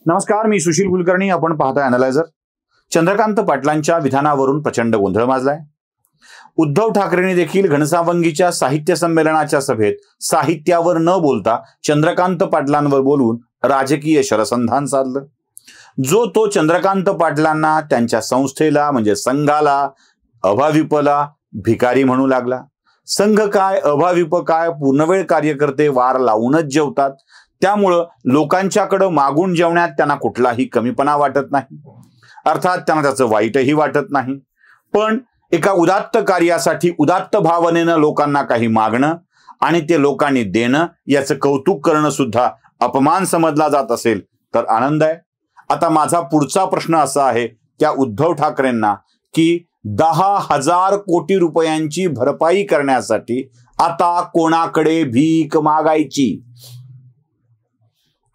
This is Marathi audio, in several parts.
नमस्कार, मी सुशील कुलकर्णी. आपण पाहताय अॅनालायझर. चंद्रकांत पाटलांच्या विधानावरून प्रचंड गोंधळ माजलाय. उद्धव ठाकरेंनी देखील घनसावंगीच्या साहित्य संमेलनाच्या सभेत साहित्यावर न बोलता चंद्रकांत पाटलांवर बोलून राजकीय शरसंधान साधलं. जो तो चंद्रकांत पाटलांना, त्यांच्या संस्थेला म्हणजे संघाला, अभाविपला भिकारी म्हणू लागला. संघ काय, अभाविप काय, पूर्णवेळ कार्यकर्ते वार लावूनच जेवतात. त्यामुळं लोकांच्याकडं मागून जेवण्यात त्यांना कुठलाही कमीपणा वाटत नाही. अर्थात त्यांना त्याचं वाईटही वाटत नाही. पण एका उदात्त कार्यासाठी उदात्त भावनेनं लोकांना काही मागणं आणि ते लोकांनी देणं, याचं कौतुक करणं सुद्धा अपमान समजला जात असेल तर आनंद आहे. आता माझा पुढचा प्रश्न असा आहे त्या उद्धव ठाकरेंना की 10,000 कोटी रुपयांची भरपाई करण्यासाठी आता कोणाकडे भीक मागायची?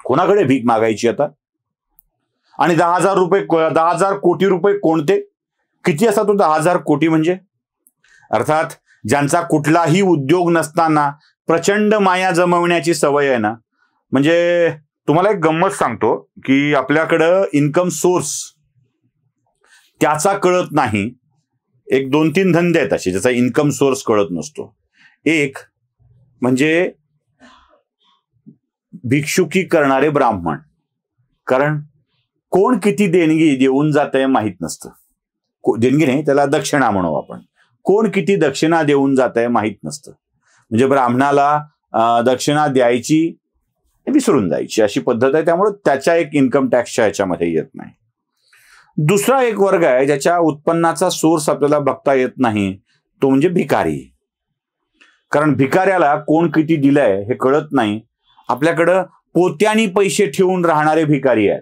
कोणाकडे भीक मागायची आता? आणि 10,000 कोटी रुपये कोणते? किती असतात तो 10,000 कोटी म्हणजे? अर्थात ज्यांचा कुठलाही उद्योग नसताना प्रचंड माया जमवण्याची सवय आहे ना. म्हणजे तुम्हाला एक गंमत सांगतो की आपल्याकडं इन्कम सोर्स त्याचा कळत नाही. एक 2-3 धंदे आहेत असे ज्याचा इन्कम सोर्स कळत नसतो. एक म्हणजे भिक्षुकी करणारे ब्राह्मण. कारण कोण किती देणगी देऊन जात आहे माहीत नसतं. देणगी नाही, त्याला दक्षिणा म्हणू आपण. कोण किती दक्षिणा देऊन जात आहे माहीत नसतं. म्हणजे ब्राह्मणाला दक्षिणा द्यायची, विसरून जायची अशी पद्धत आहे. त्यामुळे त्याच्या एक इन्कम टॅक्सच्या ह्याच्यामध्ये येत नाही. दुसरा एक वर्ग आहे ज्याच्या उत्पन्नाचा सोर्स आपल्याला बघता येत नाही, तो म्हणजे भिकारी. कारण भिकाऱ्याला कोण किती दिलंय हे कळत नाही. आपल्याकडं पोत्यांनी पैसे ठेवून राहणारे भिकारी आहेत.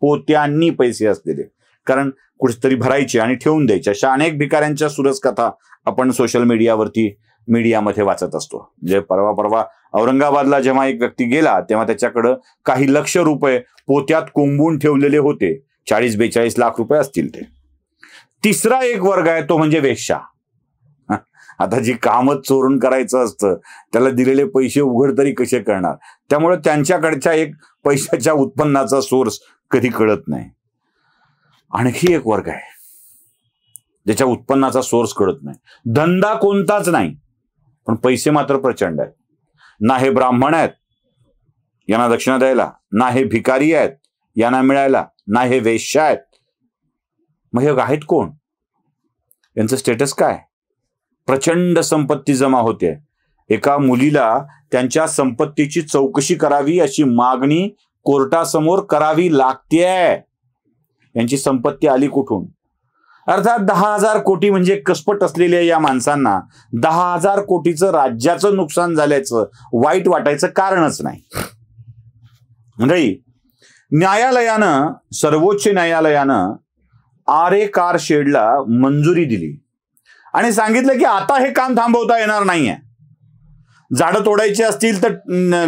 पोत्यांनी पैसे असलेले, कारण कुठेतरी भरायचे आणि ठेवून द्यायचे. अशा अनेक भिकाऱ्यांच्या सुरस कथा आपण सोशल मीडियामध्ये वाचत असतो. म्हणजे परवा औरंगाबादला जेव्हा एक व्यक्ती गेला तेव्हा त्याच्याकडं काही लक्ष रुपये पोत्यात कोंबून ठेवलेले होते. 40-42 लाख रुपये असतील ते. तिसरा एक वर्ग आहे तो म्हणजे वेश्या. आता जी कामच चोरून करायचं असतं त्याला दिलेले पैसे उघड तरी कसे करणार? त्यामुळे त्यांच्याकडच्या एक पैशाच्या उत्पन्नाचा सोर्स कधी कळत नाही. आणखी एक वर्ग आहे ज्याच्या उत्पन्नाचा सोर्स कळत नाही. धंदा कोणताच नाही पण पैसे मात्र प्रचंड आहेत. ना हे ब्राह्मण आहेत यांना दक्षिणा द्यायला, ना हे भिकारी आहेत यांना मिळायला, ना हे वेश्या आहेत. मग हे आहेत कोण? यांचं स्टेटस काय? प्रचंड संपत्ती जमा होते. एका मुलीला त्यांच्या संपत्तीची चौकशी करावी अशी मागणी कोर्टासमोर करावी लागतेय. यांची संपत्ती आली कुठून? अर्थात 10,000 कोटी म्हणजे कसपट असलेल्या या माणसांना 10,000 कोटीचं राज्याचं नुकसान झाल्याचं वाईट वाटायचं कारणच नाही. म्हणजे न्यायालयानं, सर्वोच्च न्यायालयानं आरे कार शेडला मंजुरी दिली आणि सांगितलं की आता हे काम थांबवता येणार नाहीये. झाडं तोडायची असतील तर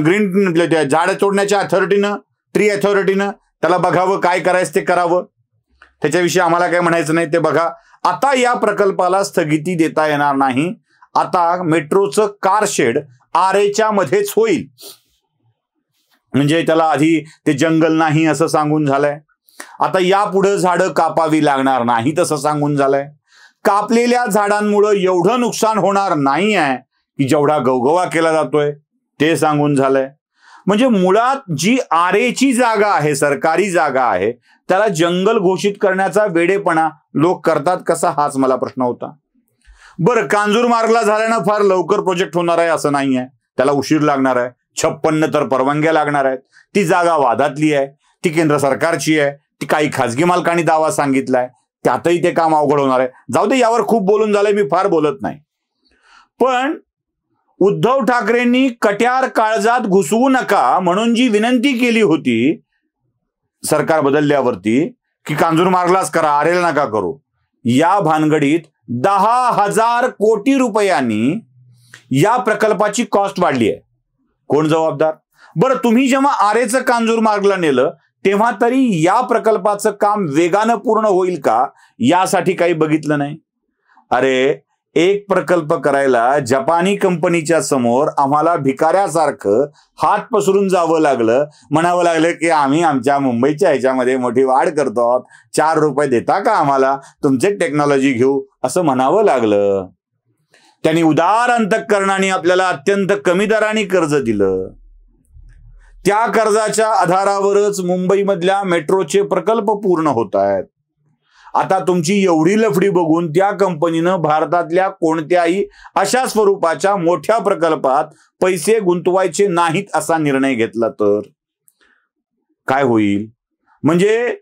ग्रीन झाडं तोडण्याच्या अथॉरिटीनं, ट्री अथॉरिटीनं त्याला बघावं, काय करायचं ते करावं. त्याच्याविषयी आम्हाला काय म्हणायचं नाही, ते बघा. आता या प्रकल्पाला स्थगिती देता येणार नाही. आता मेट्रोचं कार शेड आरेच्या मध्येच होईल. म्हणजे त्याला आधी ते जंगल नाही असं सांगून झालंय. आता यापुढे झाडं कापावी लागणार नाही तसं सांगून झालंय. कापलेल्या झाडांमुळे एवढं नुकसान होणार नाही आहे की जेवढा गवगवा केला जातोय ते सांगून झालंय. म्हणजे मुळात जी आरेची जागा आहे, सरकारी जागा आहे, त्याला जंगल घोषित करण्याचा वेडेपणा लोक करतात कसा, हाच मला प्रश्न होता. बरं, कांजूरमार्गला झाल्यानं फार लवकर प्रोजेक्ट होणार आहे असं नाही आहे. त्याला उशीर लागणार आहे. 56 तर परवानग्या लागणार आहेत. ती जागा वादातली आहे, ती केंद्र सरकारची आहे, ती काही खाजगी मालकांनी दावा सांगितलाय, त्यातही ते काम अवघड होणार आहे. जाऊ दे, यावर खूप बोलून झालंय, मी फार बोलत नाही. पण उद्धव ठाकरेंनी कट्यार काळजात घुसवू नका म्हणून जी विनंती केली होती सरकार बदलल्यावरती की कांजूरमार्गलाच करा, आरेला नका करू, या भानगडीत 10,000 कोटी रुपयांनी या प्रकल्पाची कॉस्ट वाढली आहे. कोण जबाबदार? बरं, तुम्ही जेव्हा आरेचं कांजूरमार्गला नेलं तेव्हा तरी या प्रकल्पाचं काम वेगानं पूर्ण होईल का यासाठी काही बघितलं नाही. अरे, एक प्रकल्प करायला जपानी कंपनीच्या समोर आम्हाला भिकाऱ्यासारखं हात पसरून जावं लागलं, म्हणावं लागलं की आम्ही आमच्या मुंबईच्या ह्याच्यामध्ये मोठी वाढ करतो आहोत, 4 रुपये देता का आम्हाला, तुमचे टेक्नॉलॉजी घेऊ, असं म्हणावं लागलं. त्यांनी उदार अंतःकरणाने आपल्याला अत्यंत कमी दराने कर्ज दिलं. त्या कर्जाच्या आधारावरच मुंबईमधल्या मेट्रोचे प्रकल्प पूर्ण होत आहेत. आता तुमची एवढी लफडी बघून त्या कंपनीनं भारतातल्या कोणत्याही अशा स्वरूपाच्या मोठ्या प्रकल्पात पैसे गुंतवायचे नाहीत असा निर्णय घेतला तर काय होईल? म्हणजे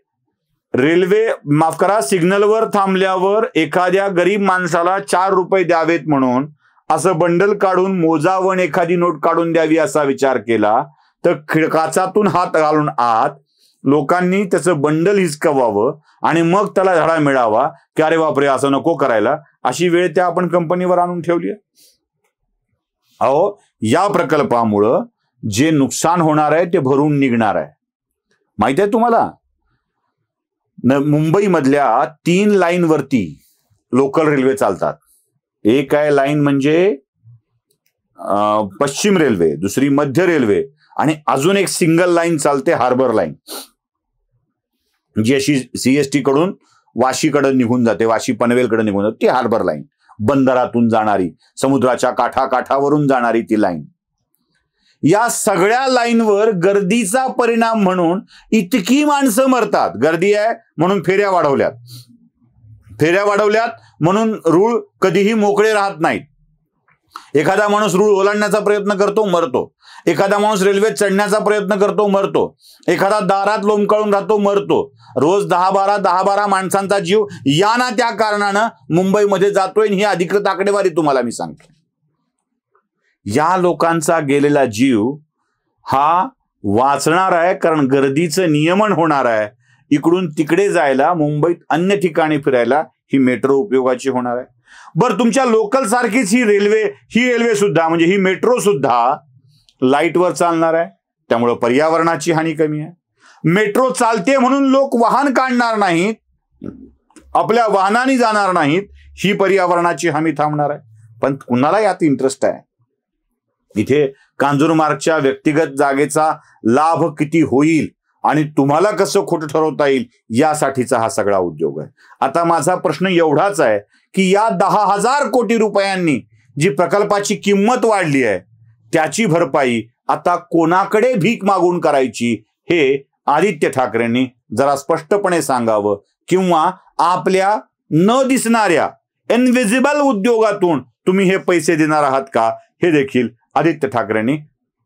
रेल्वे माफ करा, सिग्नलवर थांबल्यावर एखाद्या गरीब माणसाला 4 रुपये द्यावेत म्हणून असं बंडल काढून मोजावून एखादी नोट काढून द्यावी असा विचार केला तर खिडकाचातून हात घालून आत लोकांनी त्याचं बंडल हिसकवावं आणि मग त्याला धडा मिळावा की अरे बापरे असं नको करायला, अशी वेळ त्या आपण कंपनीवर आणून ठेवली आहे. अहो, या प्रकल्पामुळं जे नुकसान होणार आहे ते भरून निघणार आहे. माहिती आहे तुम्हाला, मुंबईमधल्या 3 लाईनवरती लोकल रेल्वे चालतात. एक आहे लाईन म्हणजे पश्चिम रेल्वे, दुसरी मध्य रेल्वे आणि अजून एक सिंगल लाईन चालते हार्बर लाईन, जी अशी सीएसटी कडून वाशीकडे निघून जाते, वाशी पनवेलकडे निघून जाते. ती हार्बर लाईन, बंदरातून जाणारी, समुद्राच्या काठावरून जाणारी ती लाईन. या सगळ्या लाईनवर गर्दीचा परिणाम म्हणून इतकी माणसं मरतात. गर्दी आहे म्हणून फेऱ्या वाढवल्यात म्हणून रूळ कधीही मोकळे राहत नाहीत. एखादा माणूस रूळ ओलांडण्याचा प्रयत्न करतो, मरतो. एखादा माणूस रेल्वेत चढण्याचा प्रयत्न करतो, मरतो. एखादा दारात लोंबकळून राहतो, मरतो. रोज 10-12 माणसांचा जीव या ना त्या कारणानं मुंबईमध्ये जातोय. ही अधिकृत आकडेवारी तुम्हाला मी सांगतो. या लोकांचा गेलेला जीव हा वाचणार आहे कारण गर्दीचं नियमन होणार आहे. इकडून तिकडे जायला, मुंबईत अन्य ठिकाणी फिरायला ही मेट्रो उपयोगाची होणार आहे. बरं, तुमच्या लोकल सारखीच ही रेल्वे सुद्धा म्हणजे ही मेट्रो सुद्धा लाईटवर चालणार आहे, त्यामुळे पर्यावरणाची हानी कमी आहे. मेट्रो चालते म्हणून लोक वाहन काढणार नाहीत, आपल्या वाहनाने जाणार नाहीत, ही पर्यावरणाची हमी थांबणार आहे. पण कुणाला यात इंटरेस्ट आहे? इथे कांजूरमार्गच्या व्यक्तिगत जागेचा लाभ किती होईल आणि तुम्हाला कसं खोटं ठरवता येईल यासाठीचा हा सगळा उद्योग आहे. आता माझा प्रश्न एवढाच आहे की या 10,000 कोटी रुपयांनी जी प्रकल्पाची किंमत वाढली आहे त्याची भरपाई आता कोणाकडे भीक मागून करायची हे आदित्य ठाकरेंनी जरा स्पष्टपणे सांगावं, किंवा आपल्या न दिसणाऱ्या इनव्हिजिबल उद्योगातून तुम्ही हे पैसे देणार आहात का हे देखील आदित्य ठाकरेंनी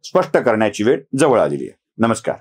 स्पष्ट करण्याची वेळ जवळ आलेली आहे. नमस्कार.